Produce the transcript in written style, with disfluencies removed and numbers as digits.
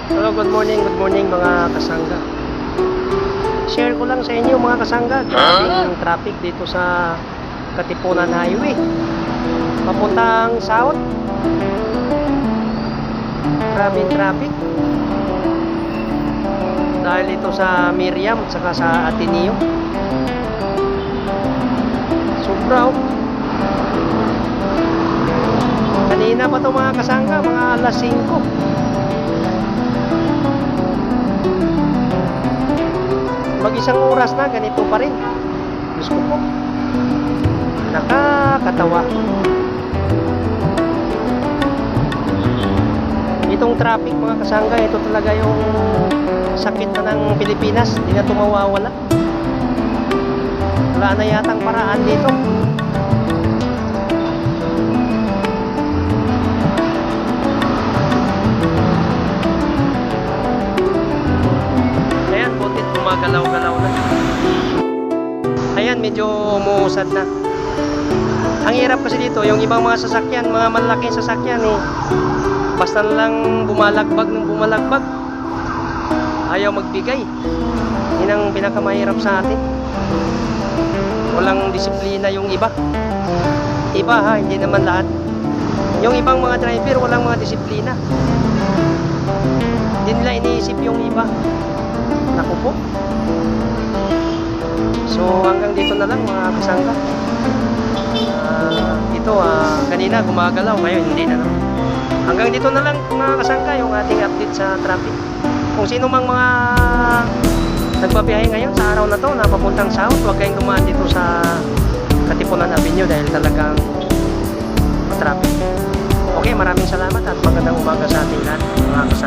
Hello, good morning mga kasangga. Share ko lang sa inyo mga kasangga, grabing traffic dito sa Katipunan Highway papuntang south. Grabing traffic dahil ito sa Miriam at saka sa Ateneo. Sobra oh. Kanina pa to mga kasangga, mga alas 5. Mag-isang oras na, ganito pa rin. Diyos ko po. Nakakatawa. Itong traffic mga kasangga, ito talaga yung sakit na ng Pilipinas. Hindi na ito mawawala. Wala na yatang paraan dito. Gumagalaw-galaw na. Ayan, medyo umuusad na. Ang hirap kasi dito, yung ibang mga sasakyan, mga malalaking sasakyan basta lang bumalagbag ng bumalagbag, ayaw magbigay. Yun ang pinakamahirap sa atin. Walang disiplina yung iba. Iba ha, hindi naman lahat. Yung ibang mga driver, walang mga disiplina. Hindi nila iniisip yung iba. Naku po. So hanggang dito na lang mga kasangga. Kanina gumagalaw, ngayon hindi na lang. Hanggang dito na lang mga kasangga yung ating update sa traffic. Kung sino mang mga nagbabiyahe ngayon sa araw na to na papuntang south, huwag kayong dumaan dito sa Katipunan Avenue dahil talagang traffic. Okay, maraming salamat at magandang umaga sa ating lahat mga kasangga.